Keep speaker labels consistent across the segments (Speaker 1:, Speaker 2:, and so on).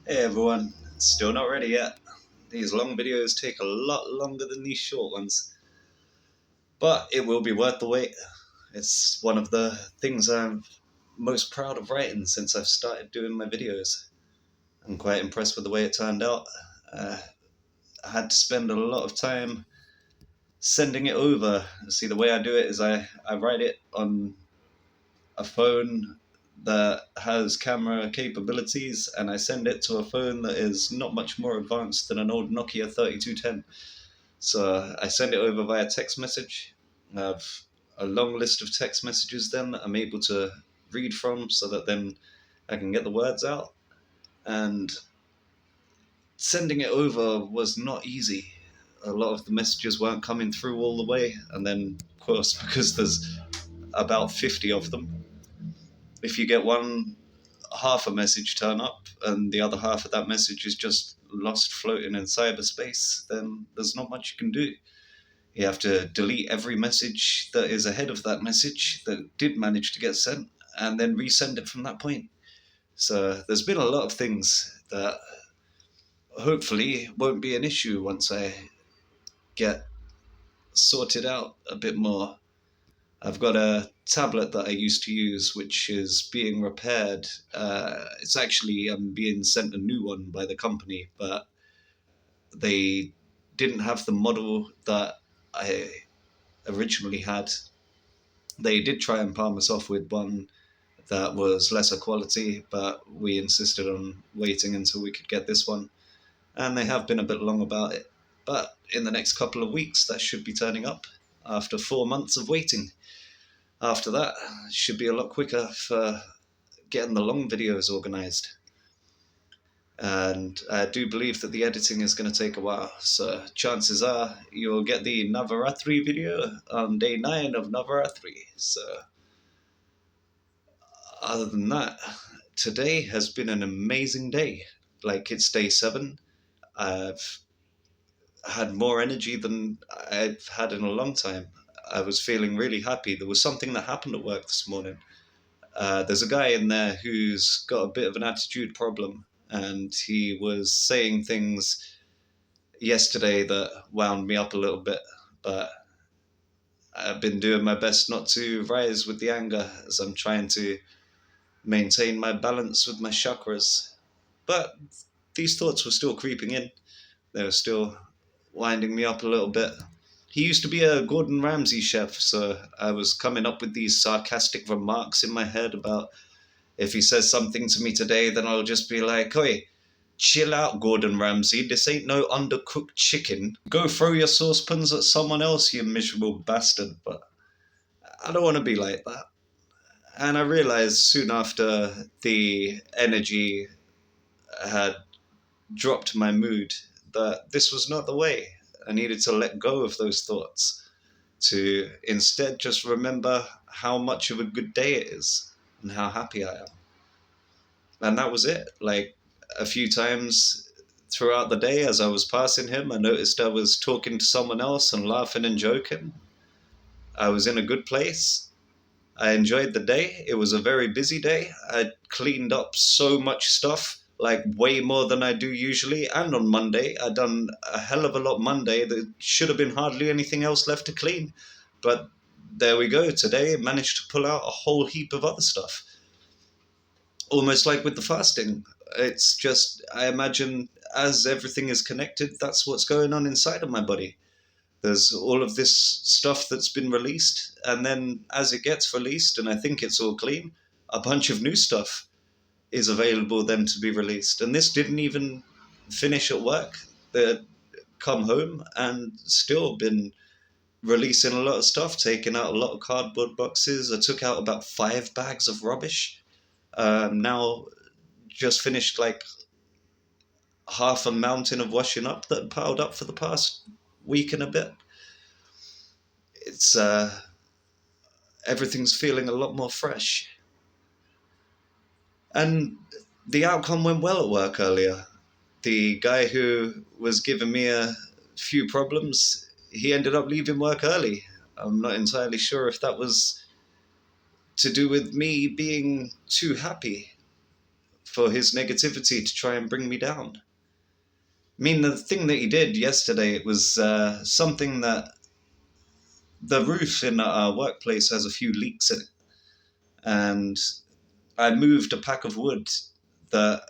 Speaker 1: Hey everyone, still not ready yet. These long videos take a lot longer than these short ones, but it will be worth the wait. It's one of the things I'm most proud of writing since I've started doing my videos. I'm quite impressed with the way it turned out. I had to spend a lot of time sending it over. See, the way I do it is I write it on a phone that has camera capabilities, and I send it to a phone that is not much more advanced than an old Nokia 3210. So I send it over via text message. I have a long list of text messages then that I'm able to read from so that then I can get the words out. And sending it over was not easy. A lot of the messages weren't coming through all the way, and then, of course, because there's about 50 of them, if you get one half a message turn up and the other half of that message is just lost floating in cyberspace, then there's not much you can do. You have to delete every message that is ahead of that message that did manage to get sent and then resend it from that point. So there's been a lot of things that hopefully won't be an issue once I get sorted out a bit more. I've got a tablet that I used to use, which is being repaired. It's actually being sent a new one by the company, but they didn't have the model that I originally had. They did try and palm us off with one that was lesser quality, but we insisted on waiting until we could get this one. And they have been a bit long about it. But in the next couple of weeks, that should be turning up after 4 months of waiting. After that, it should be a lot quicker for getting the long videos organized. And I do believe that the editing is going to take a while. So chances are you'll get the Navaratri video on day 9 of Navaratri. So other than that, today has been an amazing day. Like, it's day 7. I've had more energy than I've had in a long time. I was feeling really happy. There was something that happened at work this morning. There's a guy in there who's got a bit of an attitude problem, and he was saying things yesterday that wound me up a little bit, but I've been doing my best not to rise with the anger as I'm trying to maintain my balance with my chakras. But these thoughts were still creeping in. They were still winding me up a little bit. He used to be a Gordon Ramsay chef, so I was coming up with these sarcastic remarks in my head about if he says something to me today, then I'll just be like, "Oi, chill out, Gordon Ramsay. This ain't no undercooked chicken. Go throw your saucepans at someone else, you miserable bastard." But I don't want to be like that. And I realized soon after the energy had dropped my mood that this was not the way. I needed to let go of those thoughts to instead just remember how much of a good day it is and how happy I am. And that was it. Like, a few times throughout the day as I was passing him, I noticed I was talking to someone else and laughing and joking. I was in a good place. I enjoyed the day. It was a very busy day. I cleaned up so much stuff, like way more than I do usually. And on Monday, I done a hell of a lot Monday. There should have been hardly anything else left to clean. But there we go. Today, I managed to pull out a whole heap of other stuff. Almost like with the fasting. It's just, I imagine as everything is connected, that's what's going on inside of my body. There's all of this stuff that's been released, and then as it gets released, and I think it's all clean, a bunch of new stuff is available then to be released. And this didn't even finish at work. They come home and still been releasing a lot of stuff, taking out a lot of cardboard boxes. I took out about 5 bags of rubbish. Now just finished like half a mountain of washing up that piled up for the past week and a bit. It's everything's feeling a lot more fresh. And the outcome went well at work earlier. The guy who was giving me a few problems, he ended up leaving work early. I'm not entirely sure if that was to do with me being too happy for his negativity to try and bring me down. I mean, the thing that he did yesterday, it was something that the roof in our workplace has a few leaks in it. And I moved a pack of wood that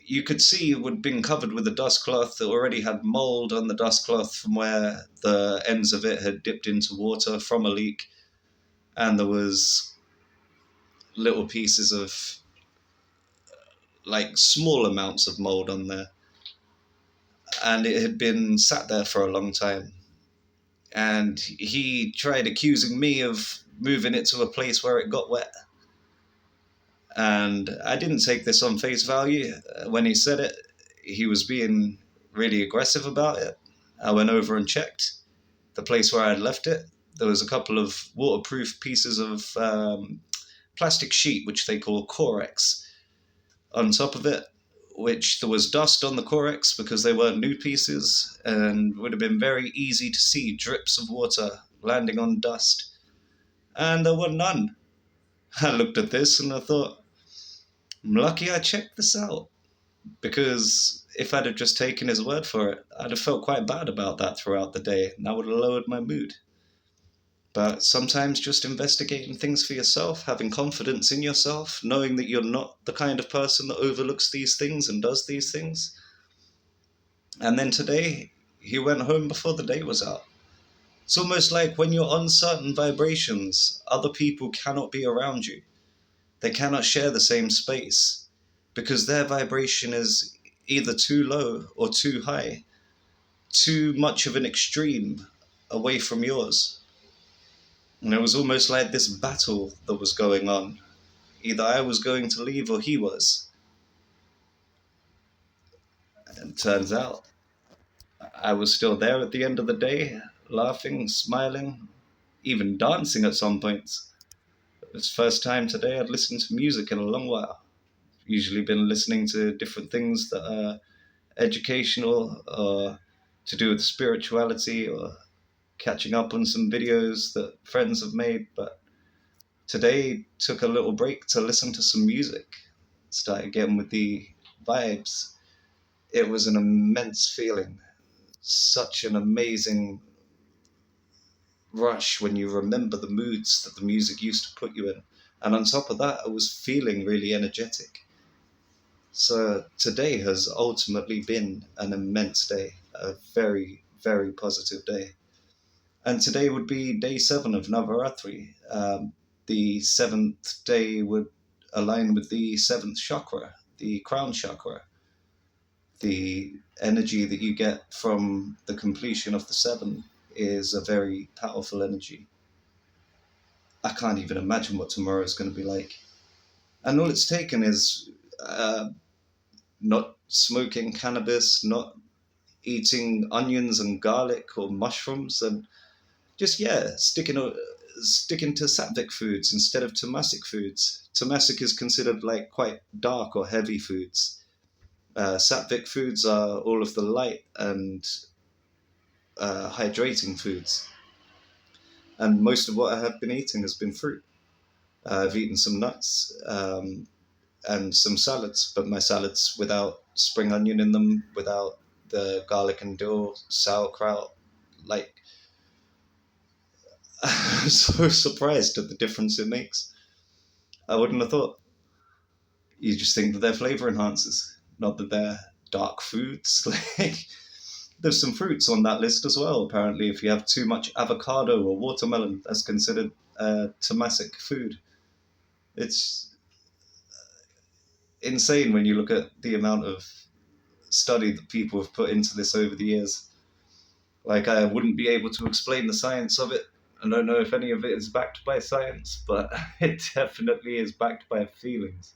Speaker 1: you could see would been covered with a dust cloth that already had mold on the dust cloth from where the ends of it had dipped into water from a leak. And there was little pieces of, like, small amounts of mold on there. And it had been sat there for a long time. And he tried accusing me of moving it to a place where it got wet. And I didn't take this on face value. When he said it, he was being really aggressive about it. I went over and checked the place where I had left it. There was a couple of waterproof pieces of plastic sheet, which they call Corex, on top of it, which there was dust on the Corex because they weren't new pieces, and would have been very easy to see drips of water landing on dust. And there were none. I looked at this and I thought, I'm lucky I checked this out, because if I'd have just taken his word for it, I'd have felt quite bad about that throughout the day, and that would have lowered my mood. But sometimes just investigating things for yourself, having confidence in yourself, knowing that you're not the kind of person that overlooks these things and does these things. And then today, he went home before the day was out. It's almost like when you're on certain vibrations, other people cannot be around you. They cannot share the same space because their vibration is either too low or too high, too much of an extreme away from yours. And it was almost like this battle that was going on. Either I was going to leave or he was. And it turns out I was still there at the end of the day, laughing, smiling, even dancing at some points. It was the first time today I'd listened to music in a long while. Usually been listening to different things that are educational or to do with spirituality or catching up on some videos that friends have made, but today took a little break to listen to some music. Started getting with the vibes. It was an immense feeling. Such an amazing rush when you remember the moods that the music used to put you in. And on top of that, I was feeling really energetic. So today has ultimately been an immense day, a very, very positive day. And today would be day 7 of Navaratri. The 7th day would align with the 7th chakra, the crown chakra. The energy that you get from the completion of the 7 is a very powerful energy. I can't even imagine what tomorrow is going to be like. And all it's taken is not smoking cannabis, not eating onions and garlic or mushrooms, and just, sticking to sattvic foods instead of tamasic foods. Tamasic is considered like quite dark or heavy foods. Sattvic foods are all of the light and hydrating foods. And most of what I have been eating has been fruit. I've eaten some nuts and some salads, but my salads without spring onion in them, without the garlic and dill, sauerkraut. Like, I'm so surprised at the difference it makes. I wouldn't have thought. You just think that they're flavor enhancers, not that they're dark foods. Like, there's some fruits on that list as well. Apparently, if you have too much avocado or watermelon, that's considered tamasic food. It's insane when you look at the amount of study that people have put into this over the years. Like, I wouldn't be able to explain the science of it. I don't know if any of it is backed by science, but it definitely is backed by feelings.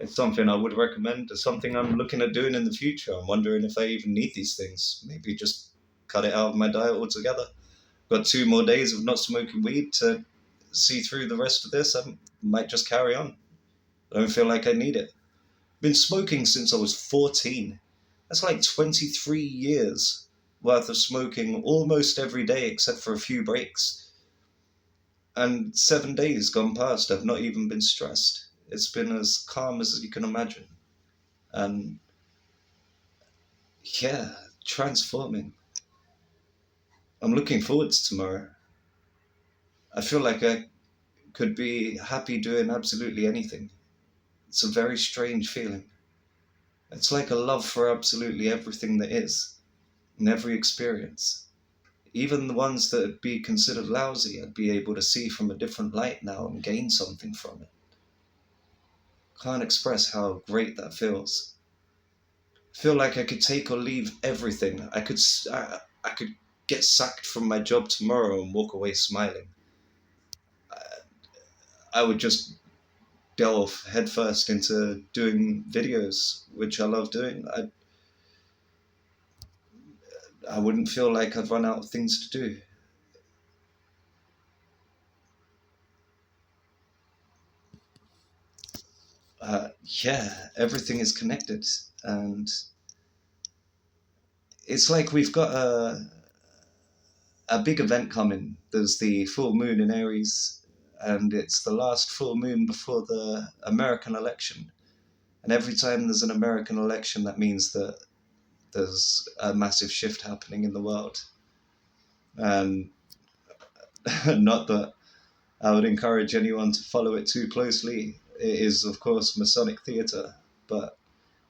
Speaker 1: It's something I would recommend. It's something I'm looking at doing in the future. I'm wondering if I even need these things. Maybe just cut it out of my diet altogether. Got 2 more days of not smoking weed to see through the rest of this. I might just carry on. I don't feel like I need it. Been smoking since I was 14. That's like 23 years worth of smoking almost every day except for a few breaks. And 7 days gone past, I've not even been stressed. It's been as calm as you can imagine. And yeah, transforming. I'm looking forward to tomorrow. I feel like I could be happy doing absolutely anything. It's a very strange feeling. It's like a love for absolutely everything that is, in every experience. Even the ones that would be considered lousy, I'd be able to see from a different light now and gain something from it. Can't express how great that feels. Feel like I could take or leave everything. I could get sacked from my job tomorrow and walk away smiling. I would just delve headfirst into doing videos, which I love doing. I wouldn't feel like I've run out of things to do. Yeah, everything is connected, and it's like we've got a big event coming. There's the full moon in Aries, and it's the last full moon before the American election. And every time there's an American election, that means that there's a massive shift happening in the world. And not that I would encourage anyone to follow it too closely. It is, of course, Masonic theatre, but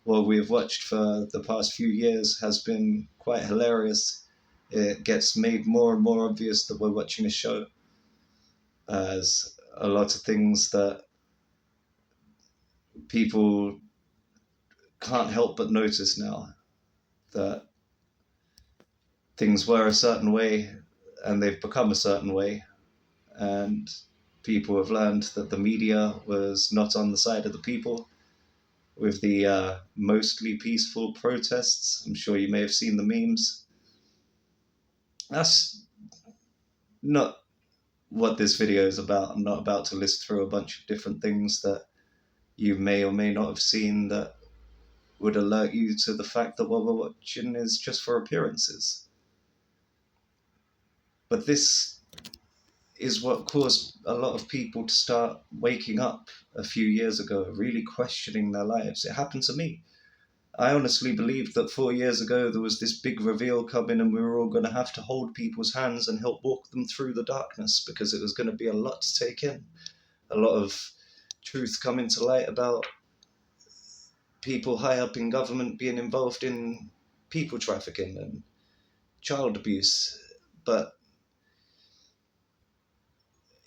Speaker 1: what we have watched for the past few years has been quite hilarious. It gets made more and more obvious that we're watching a show, as a lot of things that people can't help but notice now, that things were a certain way and they've become a certain way, and people have learned that the media was not on the side of the people with the mostly peaceful protests. I'm sure you may have seen the memes. That's not what this video is about. I'm not about to list through a bunch of different things that you may or may not have seen that would alert you to the fact that what we're watching is just for appearances. But this is what caused a lot of people to start waking up a few years ago, really questioning their lives. It happened to me. I honestly believed that 4 years ago there was this big reveal coming and we were all going to have to hold people's hands and help walk them through the darkness, because it was going to be a lot to take in. A lot of truth coming to light about people high up in government being involved in people trafficking and child abuse. But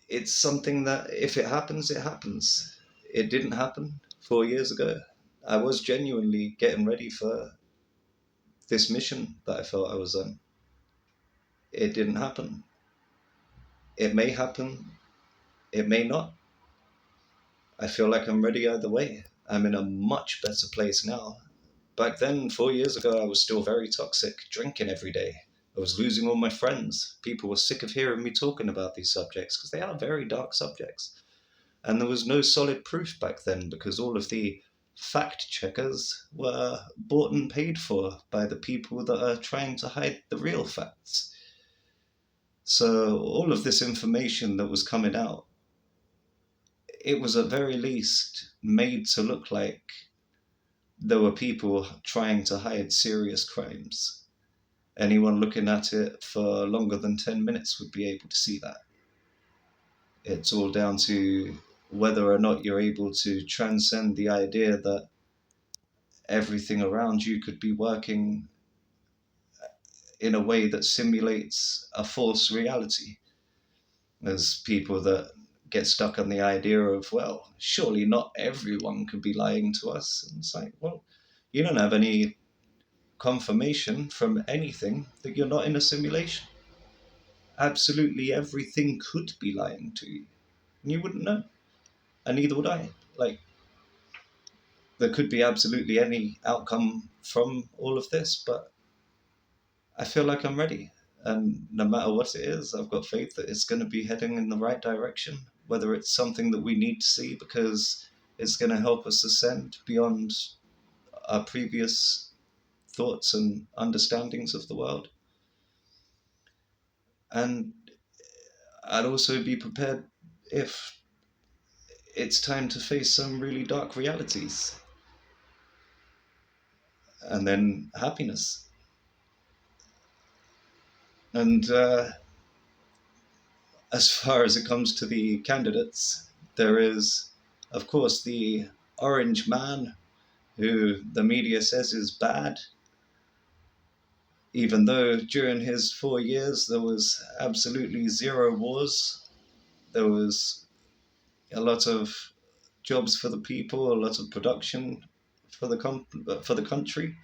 Speaker 1: it's something that if it happens, it happens. It didn't happen 4 years ago. I was genuinely getting ready for this mission that I felt I was on. It didn't happen. It may happen, it may not. I feel like I'm ready either way. I'm in a much better place now. Back then, 4 years ago, I was still very toxic, drinking every day. I was losing all my friends. People were sick of hearing me talking about these subjects because they are very dark subjects. And there was no solid proof back then because all of the fact checkers were bought and paid for by the people that are trying to hide the real facts. So all of this information that was coming out, it was at very least made to look like there were people trying to hide serious crimes. Anyone looking at it for longer than 10 minutes would be able to see that. It's all down to whether or not you're able to transcend the idea that everything around you could be working in a way that simulates a false reality. There's people that get stuck on the idea of, well, surely not everyone could be lying to us. And it's like, well, you don't have any confirmation from anything that you're not in a simulation. Absolutely everything could be lying to you, and you wouldn't know, and neither would I. Like, there could be absolutely any outcome from all of this, but I feel like I'm ready. And no matter what it is, I've got faith that it's going to be heading in the right direction, whether it's something that we need to see because it's going to help us ascend beyond our previous thoughts and understandings of the world. And I'd also be prepared if it's time to face some really dark realities. and then happiness. And as far as it comes to the candidates, there is, of course, the orange man who the media says is bad, even though during his 4 years there was absolutely zero wars. There was a lot of jobs for the people, a lot of production for the country.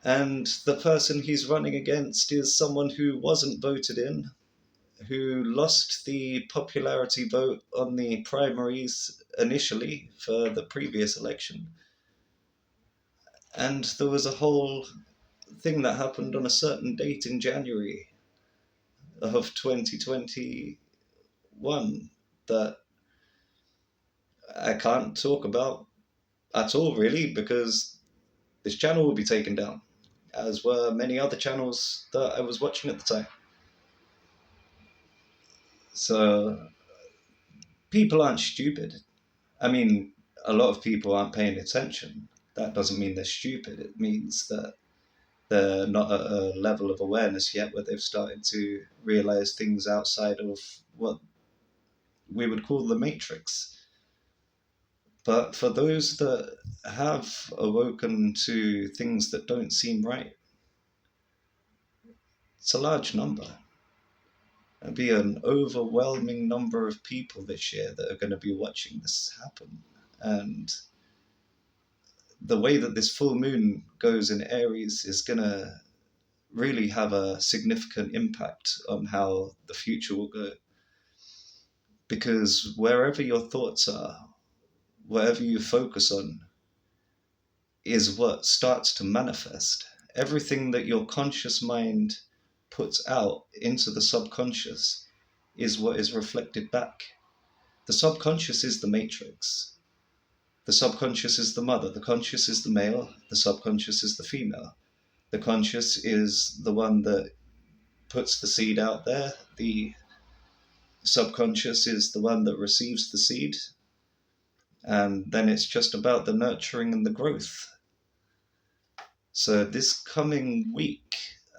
Speaker 1: And the person he's running against is someone who wasn't voted in, who lost the popularity vote on the primaries initially for the previous election. And there was a whole thing that happened on a certain date in January of 2021 that I can't talk about at all, really, because this channel will be taken down, as were many other channels that I was watching at the time. So people aren't stupid. I mean, a lot of people aren't paying attention. That doesn't mean they're stupid. It means that they're not at a level of awareness yet where they've started to realize things outside of what we would call the matrix. But for those that have awoken to things that don't seem right, it's a large number. There'll be an overwhelming number of people this year that are going to be watching this happen. And the way that this full moon goes in Aries is going to really have a significant impact on how the future will go. Because wherever your thoughts are, whatever you focus on, is what starts to manifest. Everything that your conscious mind puts out into the subconscious is what is reflected back. The subconscious is the matrix. The subconscious is the mother. The conscious is the male. The subconscious is the female. The conscious is the one that puts the seed out there. The subconscious is the one that receives the seed. And then it's just about the nurturing and the growth. So this coming week,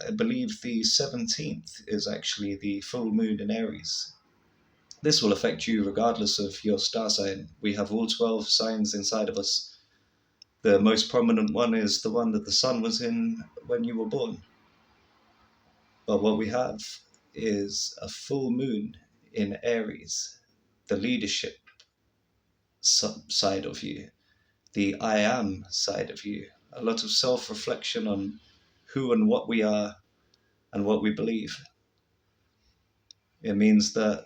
Speaker 1: I believe the 17th is actually the full moon in Aries. This will affect you regardless of your star sign. We have all 12 signs inside of us. The most prominent one is the one that the sun was in when you were born. But what we have is a full moon in Aries, the leadership side of you, the I am side of you, a lot of self-reflection on who and what we are and what we believe. It means that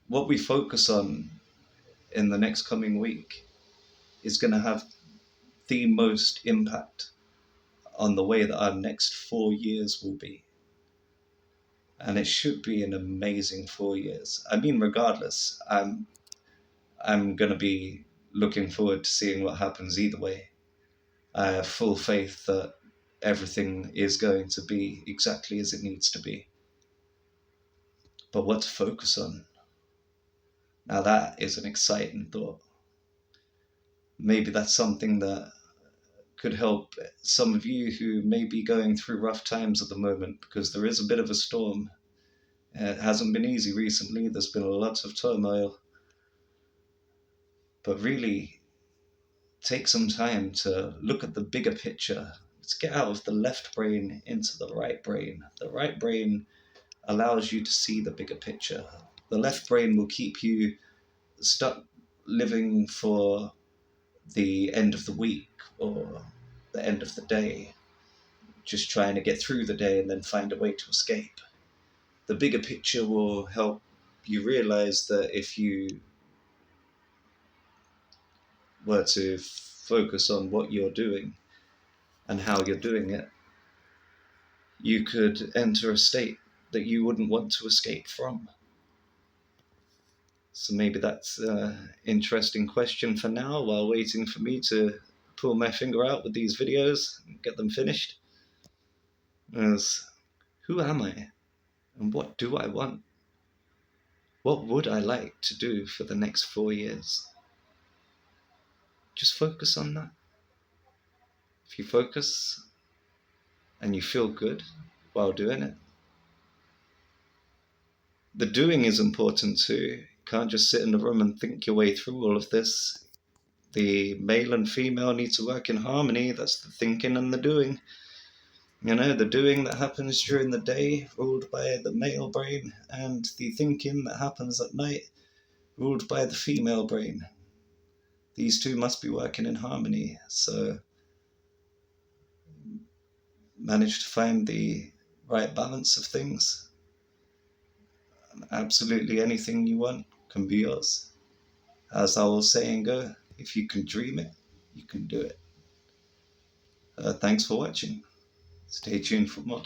Speaker 1: what we focus on in the next coming week is going to have the most impact on the way that our next 4 years will be. And it should be an amazing 4 years. I mean, regardless, I'm going to be looking forward to seeing what happens either way. I have full faith that everything is going to be exactly as it needs to be. But what to focus on? Now that is an exciting thought. Maybe that's something that could help some of you who may be going through rough times at the moment, because there is a bit of a storm. It hasn't been easy recently. There's been a lot of turmoil. But really, take some time to look at the bigger picture. Let's get out of the left brain into the right brain. The right brain allows you to see the bigger picture. The left brain will keep you stuck living for the end of the week or the end of the day, just trying to get through the day and then find a way to escape. The bigger picture will help you realize that if you were to focus on what you're doing and how you're doing it, you could enter a state that you wouldn't want to escape from. So maybe that's an interesting question for now, while waiting for me to pull my finger out with these videos and get them finished. As, who am I? And what do I want? What would I like to do for the next 4 years? Just focus on that. if you focus and you feel good while doing it, the doing is important too. You can't just sit in the room and think your way through all of this. The male and female need to work in harmony. That's the thinking and the doing. The doing that happens during the day, ruled by the male brain, and the thinking that happens at night, ruled by the female brain. These two must be working in harmony. So manage to find the right balance of things. Absolutely anything you want can be yours. As our old saying go, if you can dream it, you can do it. Thanks for watching. Stay tuned for more.